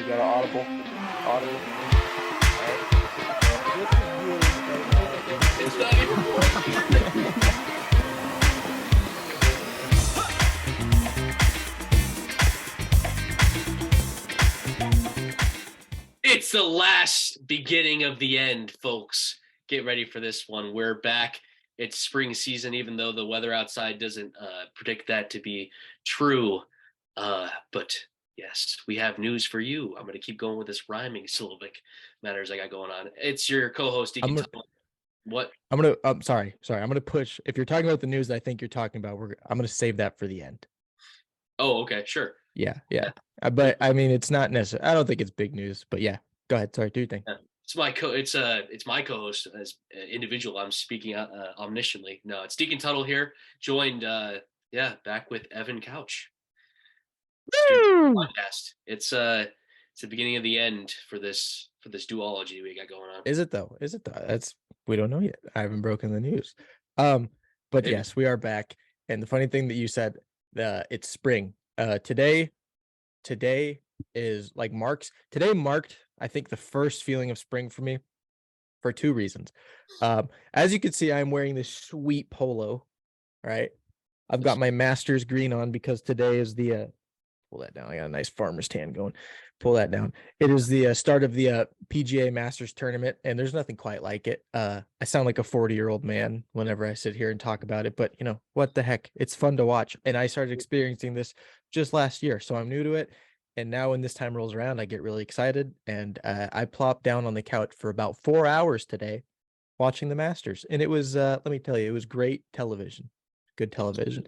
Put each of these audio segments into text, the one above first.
You got an audible? Audible? This is really It's not even working. It's the last beginning of the end, folks. Get ready for this one. We're back. It's spring season, even though the weather outside doesn't predict that to be true. But yes, we have news for you. I'm going to keep going with this rhyming syllabic matters I got going on. It's your co-host, Deacon. What? I'm sorry. I'm gonna push. If you're talking about the news that I think you're talking about, I'm gonna save that for the end. Oh, okay, sure. Yeah. But I mean, it's not necessary. I don't think it's big news. But yeah, go ahead. Sorry, do your thing. Yeah. It's my co-host as an individual. I'm speaking omnisciently. No, it's Deacon Tuttle here, joined back with Evan Couch. Podcast. It's the beginning of the end for this duology we got going on. Is it though? We don't know yet. I haven't broken the news. But maybe. Yes, we are back. And the funny thing that you said, it's spring. Today marked, I think, the first feeling of spring for me for two reasons. As you can see, I'm wearing this sweet polo, right? I've got my Masters green on because today is the pull that down. I got a nice farmer's tan going. Pull that down. It is the start of the PGA Masters tournament, and there's nothing quite like it. I sound like a 40-year-old man whenever I sit here and talk about it, but you know, what the heck? It's fun to watch. And I started experiencing this just last year, so I'm new to it. And now when this time rolls around, I get really excited. And I plopped down on the couch for about 4 hours today watching the Masters. And it was, let me tell you, it was great television. Good television.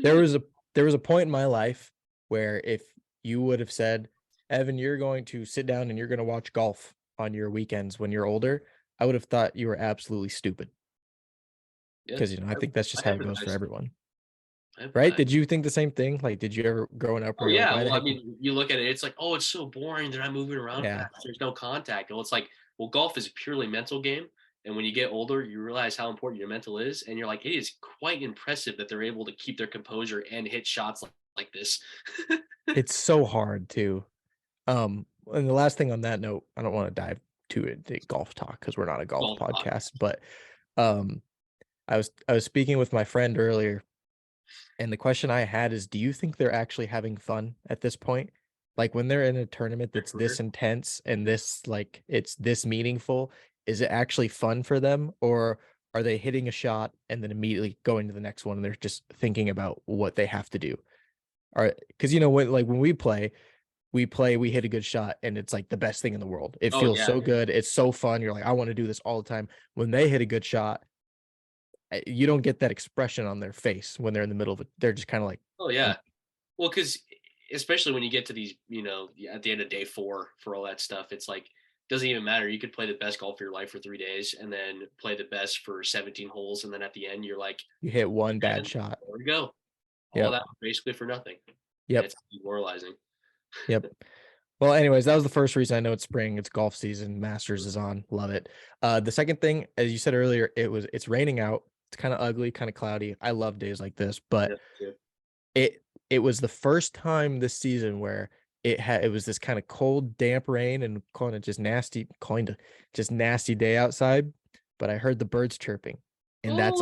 There was a point in my life where if you would have said, Evan, you're going to sit down and you're going to watch golf on your weekends when you're older, I would have thought you were absolutely stupid. Because, I think that's just how it goes for everyone. Right? Did you think the same thing? Like, did you ever growing up? Oh, yeah. Well, I mean, you look at it, it's like, oh, it's so boring. They're not moving around fast. There's no contact. Well, it's like, well, golf is a purely mental game. And when you get older, you realize how important your mental is. And you're like, it is quite impressive that they're able to keep their composure and hit shots like this. It's so hard too. And the last thing on that note, I don't want to dive too into golf talk because we're not a golf podcast, but I was speaking with my friend earlier, and the question I had is, do you think they're actually having fun at this point? Like when they're in a tournament that's this intense and this, like, it's this meaningful, is it actually fun for them, or are they hitting a shot and then immediately going to the next one and they're just thinking about what they have to do? Because when we play, we hit a good shot and it's like the best thing in the world. It feels so good. It's so fun. You're like, I want to do this all the time. When they hit a good shot, you don't get that expression on their face when they're in the middle of it. They're just kind of like, oh yeah. Well, because especially when you get to these, at the end of day 4 for all that stuff, it's like, doesn't even matter. You could play the best golf of your life for 3 days and then play the best for 17 holes. And then at the end, you're like, you hit one bad shot. There we go. All that basically for nothing. Yep. It's demoralizing. Yep. Well, anyways, that was the first reason. I know it's spring. It's golf season. Masters is on. Love it. The second thing, as you said earlier, it's raining out. It's kind of ugly, kind of cloudy. I love days like this, but it was the first time this season where it was this kind of cold, damp rain and kind of just nasty day outside. But I heard the birds chirping. And that's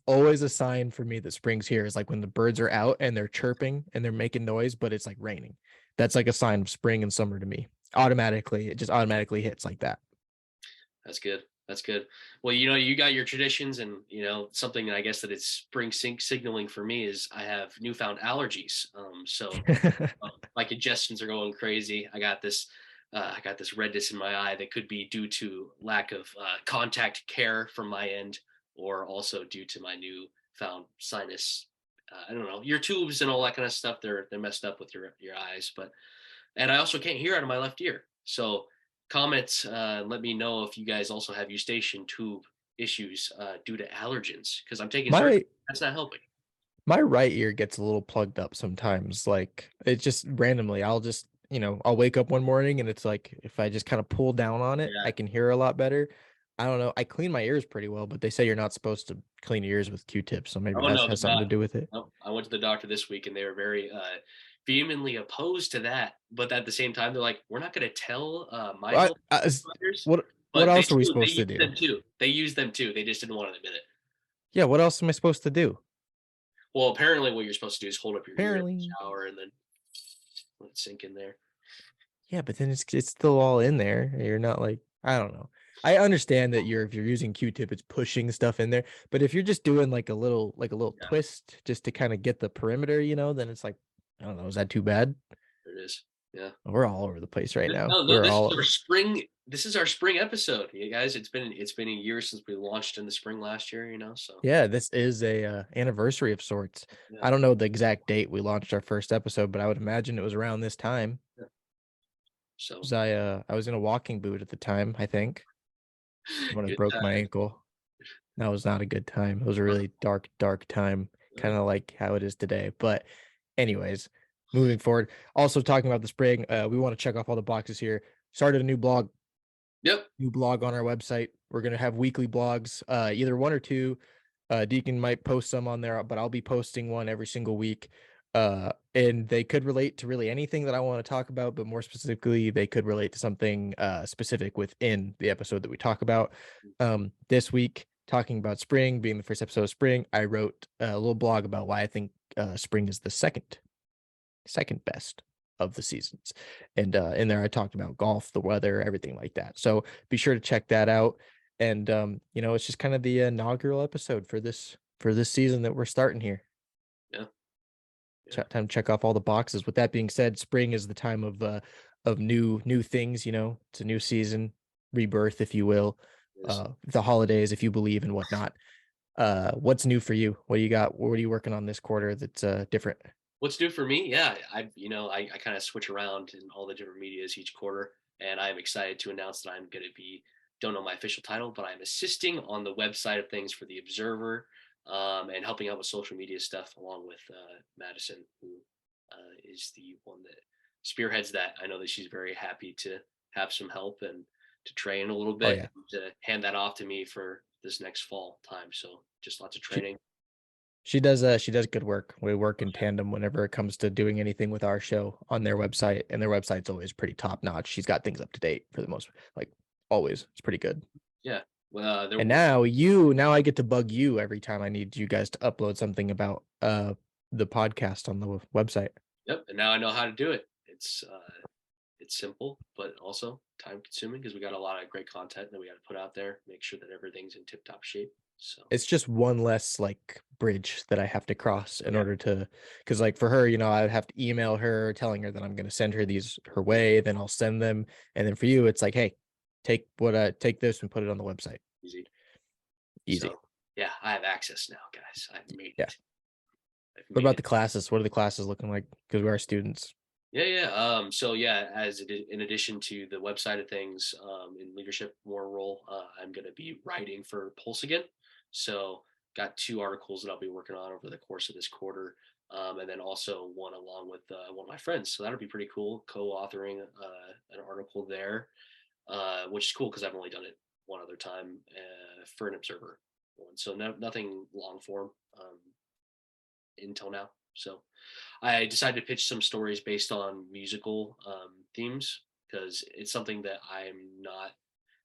always a sign for me that spring's here, is like when the birds are out and they're chirping and they're making noise, but it's like raining. That's like a sign of spring and summer to me. It just automatically hits like that. That's good. Well, you got your traditions, and something I guess that it's spring signaling for me is I have newfound allergies. So my congestions are going crazy. I got this redness in my eye that could be due to lack of contact care from my end, or also due to my newfound sinus. I don't know, your tubes and all that kind of stuff. They're messed up with your eyes, and I also can't hear out of my left ear. So comments, let me know if you guys also have eustachian tube issues due to allergens, because I'm taking that's not helping. My right ear gets a little plugged up sometimes. Like, it just randomly, I'll wake up one morning and it's like, if I just kind of pull down on it, I can hear a lot better. I don't know. I clean my ears pretty well, but they say you're not supposed to clean your ears with Q-tips, so maybe Oh that no, has something to do with it. no, I went to the doctor this week and they were very vehemently opposed to that. But at the same time, they're like, we're not going to tell my What health providers, what but else are we they supposed to use do? them too. They use them too. They just didn't want to admit it. Yeah, what else am I supposed to do? Well, apparently, what you're supposed to do is hold up your ear in the Apparently. shower and then let it sink in there. Yeah, but then it's still all in there. You're not like, I don't know. I understand that if you're using Q-tip, it's pushing stuff in there. But if you're just doing like a little Yeah. twist just to kind of get the perimeter, then it's like, I don't know, is that too bad? There it is. Yeah. We're all over the place right now. No, We're this all is our spring. This is our spring episode, you guys. It's been a year since we launched in the spring last year. So yeah, this is a anniversary of sorts. yeah. I don't know the exact date we launched our first episode, but I would imagine it was around this time. Yeah. So 'Cause I was in a walking boot at the time, I think, when I good broke time. my ankle. That was not a good time. It was a really dark time, kind of like how it is today. But anyways, moving forward. Also talking about the spring, we want to check off all the boxes here. Started a new blog. Yep. New blog on our website. We're gonna have weekly blogs, either one or two. Deacon might post some on there, but I'll be posting one every single week. And they could relate to really anything that I want to talk about, but more specifically, they could relate to something specific within the episode that we talk about. This week, talking about spring being the first episode of spring, I wrote a little blog about why I think spring is the second best of the seasons. And in there I talked about golf, the weather, everything like that. So be sure to check that out. And it's just kind of the inaugural episode for this season that we're starting here. Yeah. Time to check off all the boxes. With that being said, spring is the time of new things, it's a new season, rebirth, if you will. The holidays, if you believe, and whatnot. What's new for you? What do you got? What are you working on this quarter that's different? What's new for me? Yeah, I kind of switch around in all the different medias each quarter, and I'm excited to announce that I'm going to be, don't know my official title, but I'm assisting on the website of things for the Observer, and helping out with social media stuff along with Madison, who is the one that spearheads that. I know that she's very happy to have some help and to train a little bit, yeah. to hand that off to me for this next fall time. So just lots of training. She does good work. We work in tandem whenever it comes to doing anything with our show on their website, and their website's always pretty top notch. She's got things up to date for the most, like always. It's pretty good. Yeah. Well, and now I get to bug you every time I need you guys to upload something about the podcast on the website. Yep. And now I know how to do it. It's simple, but also time consuming because we got a lot of great content that we got to put out there, make sure that everything's in tip top shape. So it's just one less like bridge that I have to cross in order to, because like for her, I'd have to email her telling her that I'm going to send her these her way, then I'll send them. And then for you, it's like, hey, take this and put it on the website. Easy. So, yeah, I have access now, guys. I've made it. What about the classes? What are the classes looking like? Because we are students. Yeah. So yeah, in addition to the website of things, in leadership more role, I'm going to be writing for Pulse again. So got 2 articles that I'll be working on over the course of this quarter. And then also one along with one of my friends. So that'll be pretty cool. Co-authoring an article there, which is cool because I've only done it one other time for an Observer one. So nothing long form until now. So I decided to pitch some stories based on musical themes because it's something that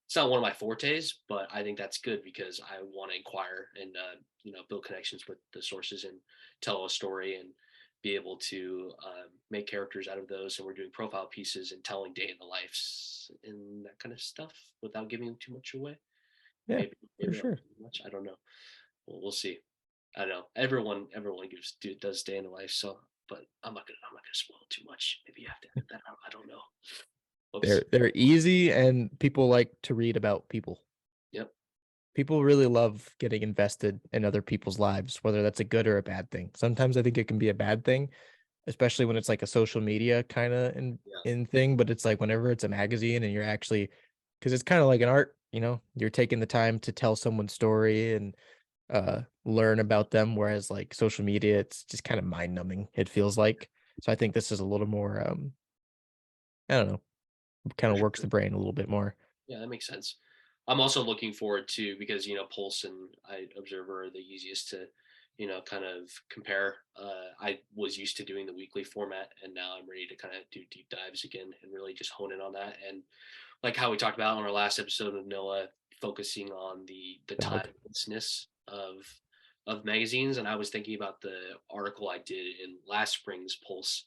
it's not one of my fortes, but I think that's good because I want to inquire and, build connections with the sources and tell a story and be able to make characters out of those. And we're doing profile pieces and telling day in the lives and that kind of stuff without giving too much away. Yeah, maybe for sure. Much. I don't know. Well, we'll see. I don't know. Everyone does day in the life. So, but I'm not gonna spoil too much. Maybe you have to edit that out. I don't know. Oops. They're easy, and people like to read about people. Yep. People really love getting invested in other people's lives, whether that's a good or a bad thing. Sometimes I think it can be a bad thing, especially when it's like a social media kind of in thing. But it's like whenever it's a magazine and you're actually, because it's kind of like an art, you're taking the time to tell someone's story and learn about them. Whereas like social media, it's just kind of mind numbing, it feels like. So I think this is a little more, I don't know, kind of works the brain a little bit more. Yeah, that makes sense. I'm also looking forward to, because Pulse and Observer are the easiest to kind of compare. I was used to doing the weekly format, and now I'm ready to kind of do deep dives again and really just hone in on that. And like how we talked about on our last episode with Noah, focusing on the timelessness of magazines. And I was thinking about the article I did in last spring's Pulse,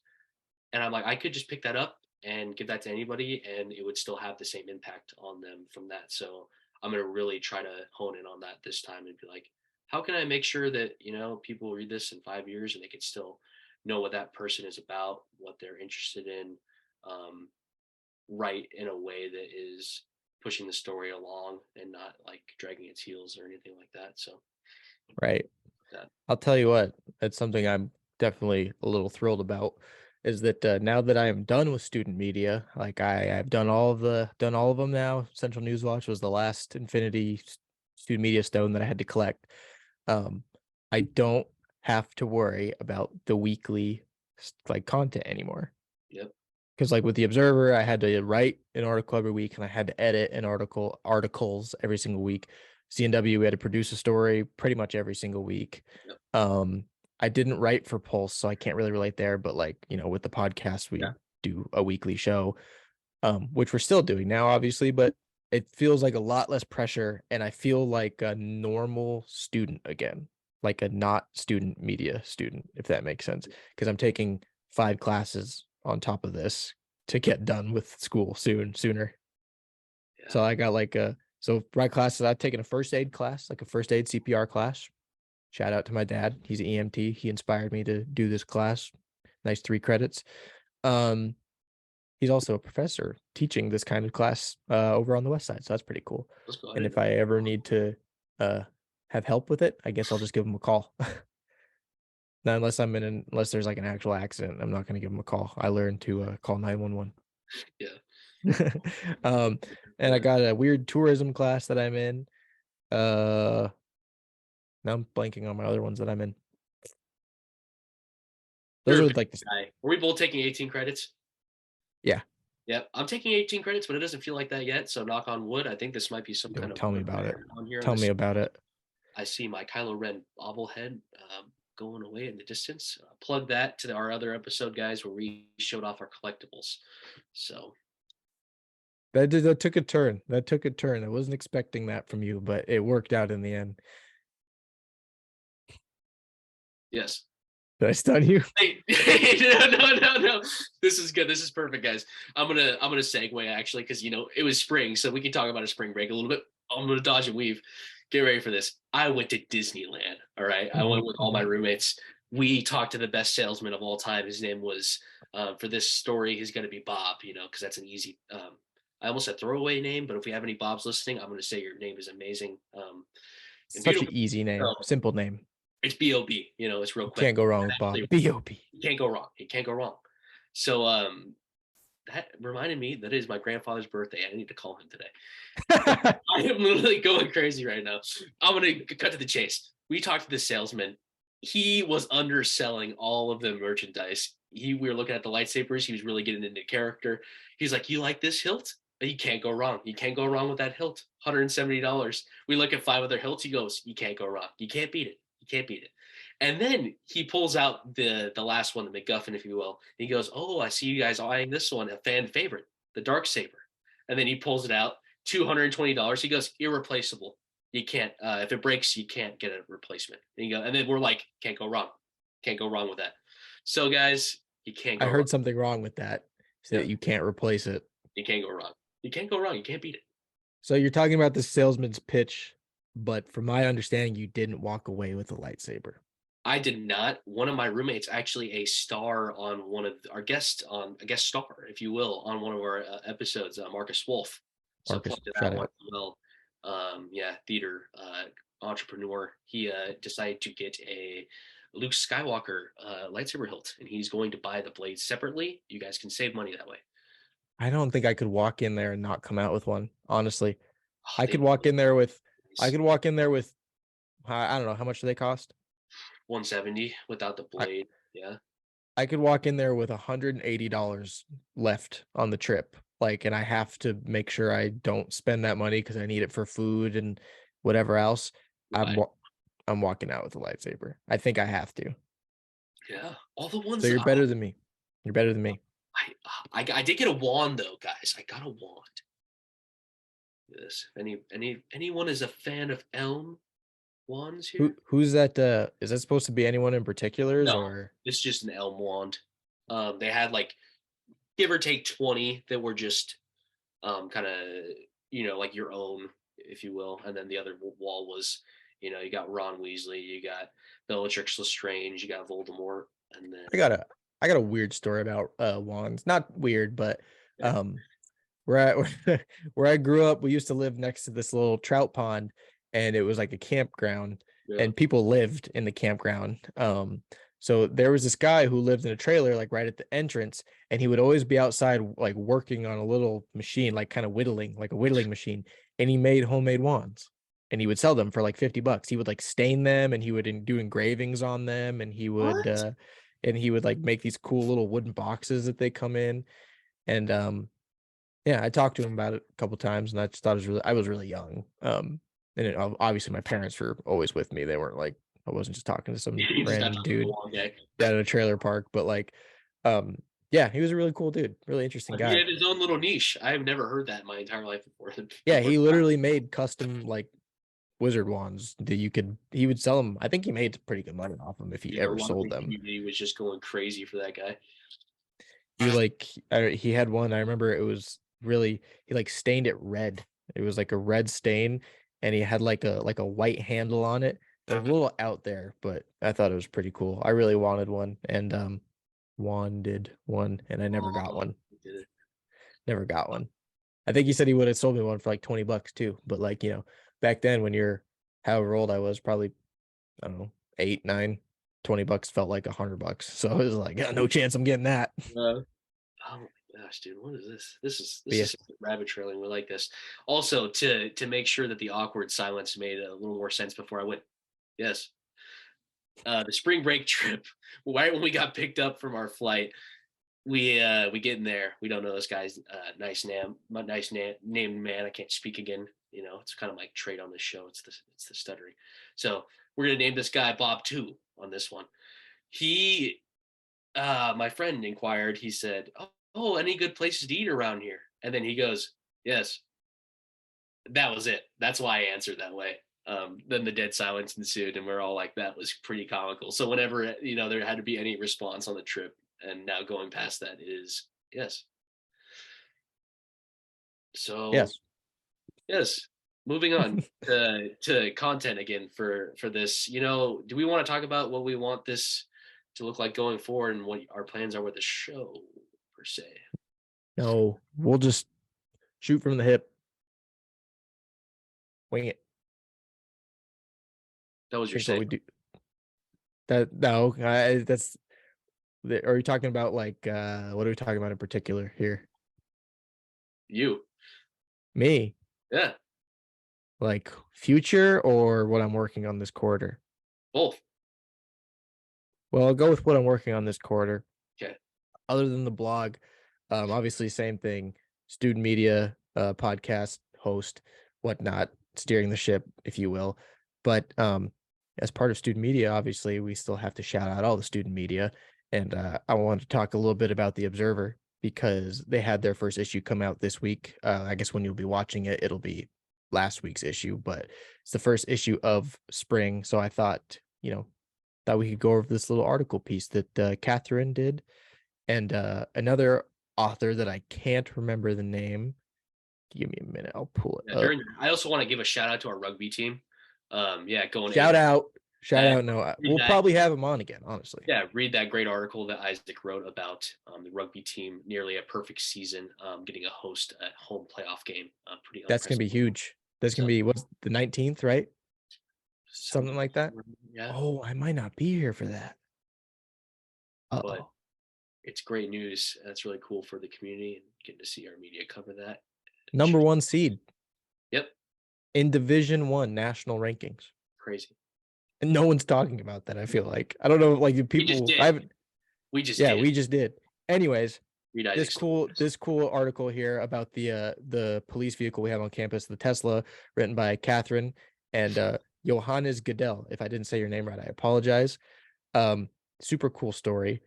and I'm like, I could just pick that up and give that to anybody, and it would still have the same impact on them from that. So I'm going to really try to hone in on that this time and be like, how can I make sure that people read this in 5 years and they can still know what that person is about, what they're interested in, write in a way that is pushing the story along and not like dragging its heels or anything like that. So Right. Yeah. I'll tell you what, that's something I'm definitely a little thrilled about, is that now that I am done with student media, like I've done all of them now. Central News Watch was the last Infinity student media stone that I had to collect. I don't have to worry about the weekly like content anymore. Yep. Because like with the Observer, I had to write an article every week, and I had to edit articles every single week. CNW, we had to produce a story pretty much every single week. Yep. I didn't write for Pulse, so I can't really relate there. But like, with the podcast, we do a weekly show, which we're still doing now, obviously, but it feels like a lot less pressure, and I feel like a normal student again, like a not student media student, if that makes sense. Because I'm taking 5 classes on top of this to get done with school sooner. Yeah. So I got like my classes, I've taken a first aid class, like a first aid CPR class. Shout out to my dad. He's an EMT. He inspired me to do this class. Nice 3 credits. He's also a professor teaching this kind of class over on the west side. So that's pretty cool. And if I ever need to have help with it, I guess I'll just give him a call. Now, unless there's like an actual accident, I'm not going to give him a call. I learned to call 911. Yeah. And I got a weird tourism class that I'm in. Now I'm blanking on my other ones that I'm in. Those are like Are we both taking 18 credits? Yeah. Yep. I'm taking 18 credits, but it doesn't feel like that yet. So knock on wood. I think this might be some kind of. Tell me about it. Here tell me about it. I see my Kylo Ren bobblehead going away in the distance. Plug that to our other episode, guys, where we showed off our collectibles. So that took a turn. I wasn't expecting that from you, but it worked out in the end. Yes. Did I stun you? Hey, no. This is good. This is perfect, guys. I'm gonna segue actually, because it was spring, so we can talk about a spring break a little bit. I'm gonna dodge and weave. Get ready for this. I went to Disneyland. All right. I went with all my roommates. We talked to the best salesman of all time. His name was for this story, he's gonna be Bob, because that's an easy I almost said throwaway name, but if we have any Bobs listening, I'm gonna say your name is amazing. Such an easy name, simple name. It's B.O.B. It's real quick. Can't go wrong with Bob. B.O.B. You can't go wrong. You can't go wrong. So that reminded me that it is my grandfather's birthday. I need to call him today. I am literally going crazy right now. I'm going to cut to the chase. We talked to the salesman. He was underselling all of the merchandise. We were looking at the lightsabers. He was really getting into character. He's like, you like this hilt? You can't go wrong. You can't go wrong with that hilt. $170. We look at 5 other hilts. He goes, you can't go wrong. You can't beat it. You can't beat it. And then he pulls out the last one, the MacGuffin, if you will. He goes, oh, I see you guys eyeing this one, a fan favorite, the dark saber. And then he pulls it out, $220. He goes, irreplaceable. You can't, if it breaks, you can't get a replacement. And then we're like, can't go wrong. Can't go wrong with that. So guys, you can't go I heard wrong. something wrong with that. So that you can't replace it. You can't go wrong. You can't go wrong. You can't beat it. So you're talking about the salesman's pitch, but from my understanding, you didn't walk away with a lightsaber. I did not. One of my roommates, actually a star on one of our guests, on a guest star, if you will, on one of our episodes, Marcus Wolf. So Marcus, that one as well. Theater entrepreneur. He decided to get a Luke Skywalker lightsaber hilt, and he's going to buy the blades separately. You guys can save money that way. I don't think I could walk in there and not come out with one. Honestly, I could walk in there with. I don't know, how much do they cost? $170 without the blade. Yeah. I could walk in there with $180 left on the trip like, and I have to make sure I don't spend that money because I need it for food and whatever else, I'm Right. I'm walking out with a lightsaber. I think I have to. Yeah, all the ones So that you're better than me. You're better than me. I did get a wand though, guys. I got a wand. Yes. Anyone is a fan of elm wands here? Who's that? Is that supposed to be anyone in particulars No, or? it's just an elm wand. They had like give or take 20 that were just kind of like your own, if you will, and then the other wall was you got Ron Weasley, you got Bellatrix Lestrange, you got Voldemort, and then I got a weird story about wands. Not weird, but yeah. where I where I grew up, we used to live next to this little trout pond, and it was like a campground, Yeah. and people lived in the campground. So there was this guy who lived in a trailer, like right at the entrance, and he would always be outside, like working on a little machine, like kind of whittling, like a whittling machine, and he made homemade wands, and he would sell them for like $50. He would like stain them, and he would do engravings on them, and What? he would like make these cool little wooden boxes that they come in, and yeah, I talked to him about it a couple times, and I just thought I was really young. And obviously my parents were always with me. They weren't like, I wasn't just talking to some You just got random to dude the long day. at a trailer park, but like, um, yeah, he was a really cool dude, really interesting He guy. had his own little niche. I've never heard that in my entire life before. Yeah, he literally made custom like wizard wands that he would sell them. I think he made pretty good money off them if he a ever lot of sold the them. community was just going crazy for that guy. He had one, I remember it was really, he like stained it red. It was like a red stain, and he had like a white handle on it. It was a little out there, but I thought it was pretty cool. I really wanted one, and wanted one, and I never got one. Did it. Never got one. I think he said he would have sold me one for like $20 too. But like, back then when you're however old I was, probably, I don't know, 8, 9, $20 felt like $100. So it was like, no chance I'm getting that. Oh my gosh, dude, what is this? This Yeah. is rabbit trailing. We like this. Also, to make sure that the awkward silence made a little more sense before I went, yes. The spring break trip, right when we got picked up from our flight, we get in there. We don't know this guy's nice named man. I can't speak again. It's kind of like trait on this show. It's the stuttering. So we're gonna name this guy Bob 2 on this one. He my friend inquired, he said, oh, any good places to eat around here? And then he goes, yes. That was it. That's why I answered that way. Then the dead silence ensued, and we're all like, that was pretty comical. So whenever, there had to be any response on the trip, and now going past that is yes. So yes, moving on to content again for this. Do we want to talk about what we want this to look like going forward and what our plans are with the show per se? No, we'll just shoot from the hip. Wing it. That was your What we statement. do. That no, that's. Are you talking about like what are we talking about in particular here? You. Me. Yeah. Like future or what I'm working on this quarter? Both. Well, I'll go with what I'm working on this quarter. Okay. Other than the blog, obviously same thing. Student media, podcast host, whatnot, steering the ship, if you will. But as part of student media, obviously we still have to shout out all the student media. And I want to talk a little bit about the Observer because they had their first issue come out this week. I guess when you'll be watching it, it'll be last week's issue, but it's the first issue of spring. So I thought, thought we could go over this little article piece that Catherine did, and another author that I can't remember the name. Give me a minute, I'll pull it up. I also want to give a shout out to our rugby team. Going shout out. No, we'll probably have him on again, honestly. Yeah, read that great article that Isaac wrote about the rugby team, nearly a perfect season, getting a host at home playoff game. That's gonna be huge. That's gonna be what's the 19th, right? Something like that. Yeah. Oh, I might not be here for that. But it's great news. That's really cool for the community and getting to see our media cover that. Number 1 seed. Yep. In Division 1 national rankings. Crazy. And no one's talking about that, I feel like. I don't know, like people we just did. Anyways, Read Isaac. this cool article here about the police vehicle we have on campus, the Tesla, written by Catherine and Johannes Goodell. If I didn't say your name right, I apologize. Super cool story,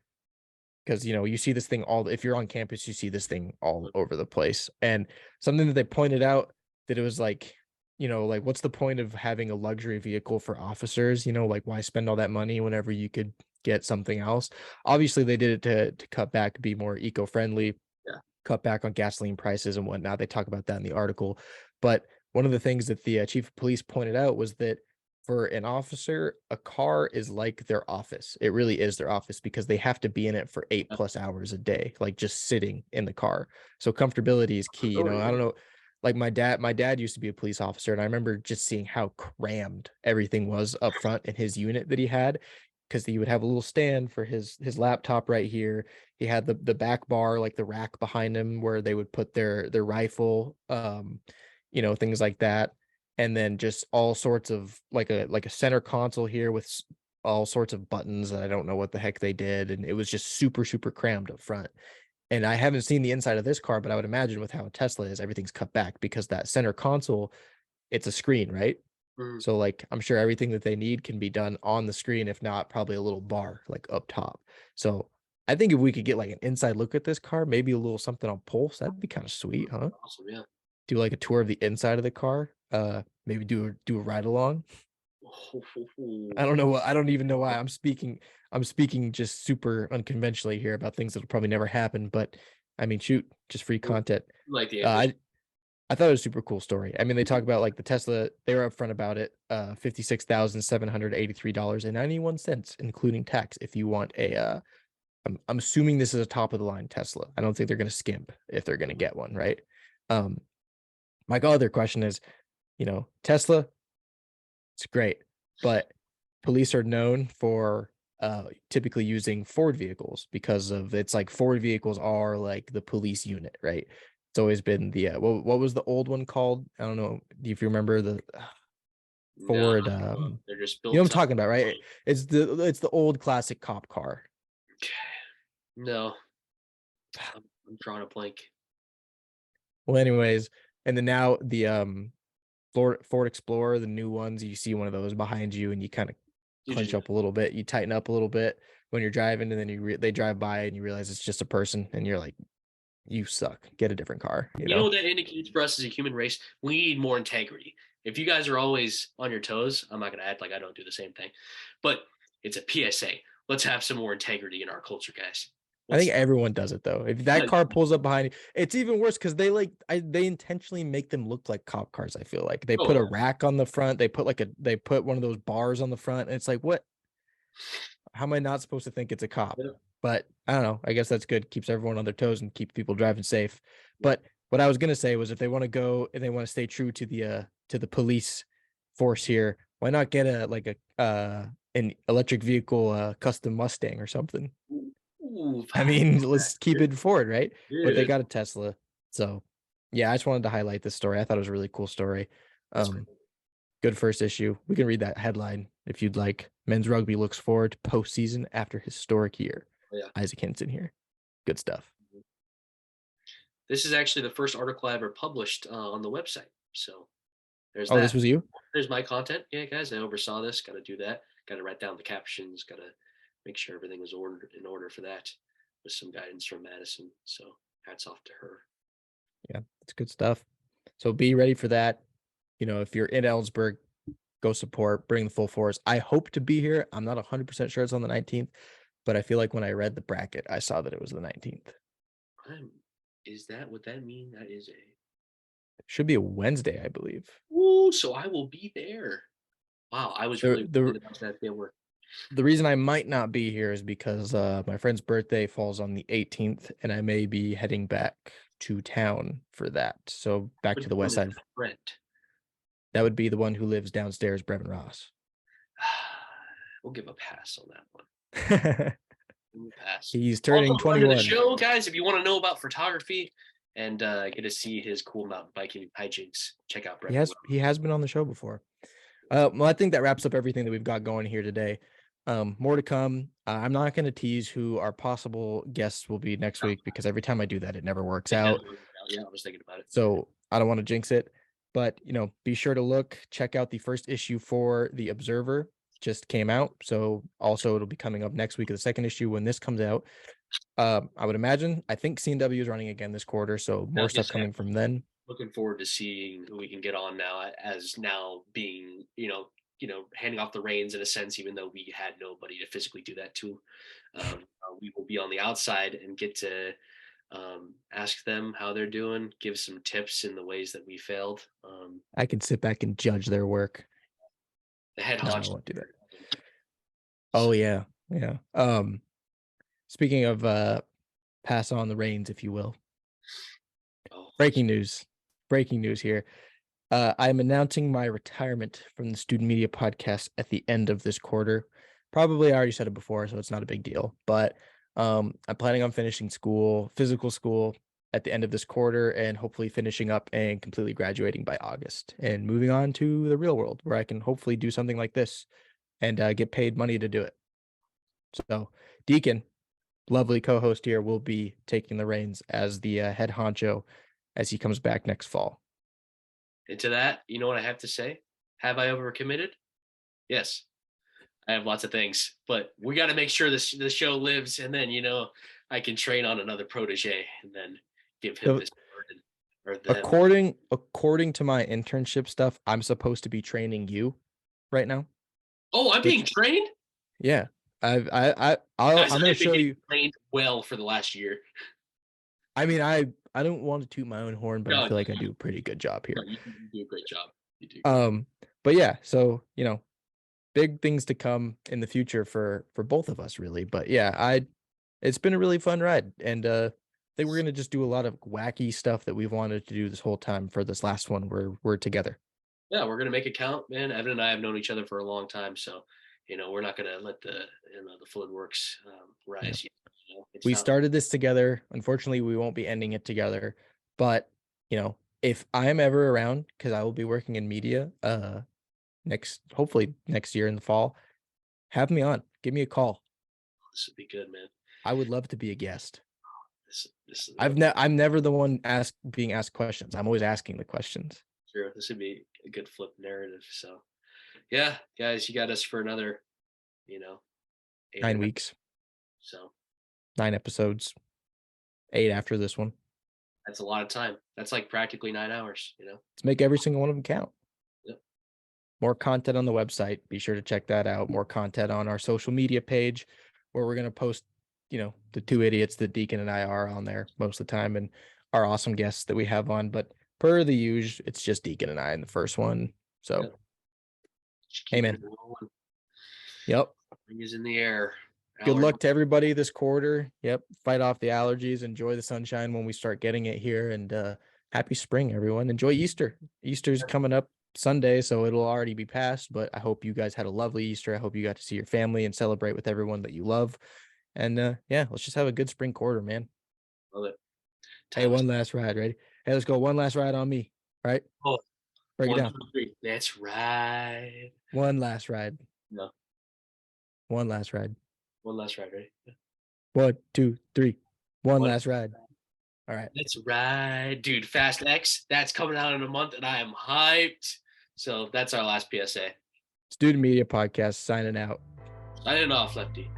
because you see this thing if you're on campus, you see this thing all over the place. And something that they pointed out, that it was like, like, what's the point of having a luxury vehicle for officers? Like, why spend all that money whenever you could get something else? Obviously they did it to cut back, be more eco-friendly, cut back on gasoline prices and whatnot. They talk about that in the article. But one of the things that the chief of police pointed out was that for an officer, a car is like their office. It really is their office, because they have to be in it for 8+ hours a day, like just sitting in the car. So comfortability is key. I don't know. Like my dad used to be a police officer, and I remember just seeing how crammed everything was up front in his unit that he had, because he would have a little stand for his laptop right here. He had the back bar, like the rack behind him, where they would put their rifle, things like that. And then just all sorts of like a center console here with all sorts of buttons that I don't know what the heck they did. And it was just super, super crammed up front. And I haven't seen the inside of this car, but I would imagine with how a Tesla is, everything's cut back, because that center console, it's a screen, right? So like, I'm sure everything that they need can be done on the screen, if not probably a little bar like up top. So I think if we could get like an inside look at this car, maybe a little something on Pulse, that'd be kind of sweet, huh? Awesome, yeah. Do like a tour of the inside of the car. Maybe do a ride along. I don't know I don't even know why I'm speaking just super unconventionally here about things that'll probably never happen, but I mean, shoot, just free content. Like the I thought it was a super cool story. I mean, they talk about like the Tesla, they were upfront about it, $56,783.91, including tax. If you want I'm assuming this is a top of the line Tesla. I don't think they're going to skimp if they're going to get one, right? My other question is, Tesla, it's great, but police are known for typically using Ford vehicles, because of it's like Ford vehicles are like the police unit, right? It's always been the what was the old one called? I don't know if you remember the Ford. They're just built. You know what I'm talking about, right? It's the old classic cop car. No, I'm drawing a blank. Well, anyways, and then now the Ford Explorer, the new ones, you see one of those behind you, and you kind of clench up a little bit, you tighten up a little bit when you're driving, and then they drive by and you realize it's just a person, and you're like, you suck, get a different car. You know what that indicates for us as a human race? We need more integrity. If you guys are always on your toes, I'm not going to act like I don't do the same thing, but it's a PSA. Let's have some more integrity in our culture, guys. I think everyone does it though. If that car pulls up behind you, it's even worse, because they intentionally make them look like cop cars. I feel like they put a rack on the front. They put one of those bars on the front. And it's like, what? How am I not supposed to think it's a cop? Yeah. But I don't know. I guess that's good. Keeps everyone on their toes and keeps people driving safe. Yeah. But what I was gonna say was, if they want to go and they want to stay true to the police force here, why not get an electric vehicle custom Mustang or something? Ooh, I mean, let's keep it forward, right? Yeah. But they got a Tesla. So yeah, I just wanted to highlight this story. I thought it was a really cool story. Good first issue. We can read that headline if you'd like. Men's rugby looks forward to postseason after historic year. Yeah. Isaac Hinson here. Good stuff. This is actually the first article I ever published on the website. So there's that. This was you? There's my content. Yeah, guys, I oversaw this. Got to do that. Got to write down the captions. Got to make sure everything was in order for that, with some guidance from Madison. So hats off to her. Yeah, it's good stuff. So be ready for that. If you're in Ellensburg, go support, bring the full force. I hope to be here. I'm not 100% sure it's on the 19th, but I feel like when I read the bracket, I saw that it was the 19th. Is that what that mean? That is it should be a Wednesday, I believe. Ooh, so I will be there. Wow, I was really about that work. The reason I might not be here is because my friend's birthday falls on the 18th, and I may be heading back to town for that. So back to the west side. Friend. That would be the one who lives downstairs, Brevin Ross. We'll give a pass on that one. Pass. He's turning 21. The show, guys, if you want to know about photography and get to see his cool mountain biking hijinks, check out Brevin. He has been on the show before. Well, I think that wraps up everything that we've got going here today. More to come. I'm not going to tease who our possible guests will be next week because every time I do that, it never works out. Yeah, I was thinking about it. So I don't want to jinx it. But, be sure to check out the first issue for The Observer. Just came out. So also it'll be coming up next week of the second issue when this comes out. I would imagine, I think CW is running again this quarter. So more stuff coming from then. Looking forward to seeing who we can get on now, as now being, handing off the reins in a sense, even though we had nobody to physically do that to. We will be on the outside and get to ask them how they're doing, give some tips in the ways that we failed. I can sit back and judge their work. The head No, I honcho. won't do that. Oh yeah. Yeah. Speaking of pass on the reins, if you will. Breaking news here. I'm announcing my retirement from the Student Media Podcast at the end of this quarter. Probably I already said it before, so it's not a big deal. But I'm planning on finishing physical school at the end of this quarter, and hopefully finishing up and completely graduating by August and moving on to the real world where I can hopefully do something like this and get paid money to do it. So Deacon, lovely co-host here, will be taking the reins as the head honcho as he comes back next fall. And to that, you know what I have to say? Have I overcommitted? Yes. I have lots of things, but we got to make sure the show lives, and then I can train on another protege and then give him this burden. Or them. According to my internship stuff, I'm supposed to be training you right now. Oh, I'm being trained? Yeah. I'm gonna show you trained well for the last year. I mean, I don't want to toot my own horn, but I feel like I do a pretty good job here. No, you do a great job. You do. But yeah, so big things to come in the future for both of us, really. But yeah, it's been a really fun ride, and I think we're gonna just do a lot of wacky stuff that we've wanted to do this whole time for this last one where we're together. Yeah, we're gonna make it count, man. Evan and I have known each other for a long time, so we're not gonna let the fluid works rise. Yeah. We started this together. Unfortunately, we won't be ending it together. But if I'm ever around, because I will be working in media, hopefully next year in the fall, have me on. Give me a call. This would be good, man. I would love to be a guest. This I'm never the one being asked questions. I'm always asking the questions. Sure, this would be a good flip narrative. So, yeah, guys, you got us for another, 9 weeks. So 9 episodes, 8 after this one. That's a lot of time. That's like practically 9 hours, Let's make every single one of them count. Yep. More content on the website. Be sure to check that out. More content on our social media page where we're going to post, the two idiots that Deacon and I are on there most of the time and our awesome guests that we have on. But per the usual, it's just Deacon and I in the first one. So, amen. Yep. Ring is in the air. Good luck to everybody this quarter. Yep. Fight off the allergies. Enjoy the sunshine when we start getting it here. And happy spring, everyone. Enjoy Easter. Easter's coming up Sunday, so it'll already be past. But I hope you guys had a lovely Easter. I hope you got to see your family and celebrate with everyone that you love. And yeah, let's just have a good spring quarter, man. Love it. Hey, one last ride. Ready? Hey, let's go. One last ride on me. Right? Oh, break it down. 2, 3. That's right. One last ride. No. One last ride. One last ride, ready? Yeah. 1, 2, 3. One last ride. All right. That's right, dude. Fast X, that's coming out in a month, and I am hyped. So that's our last PSA. Student Media Podcast signing out. Signing off, Lefty.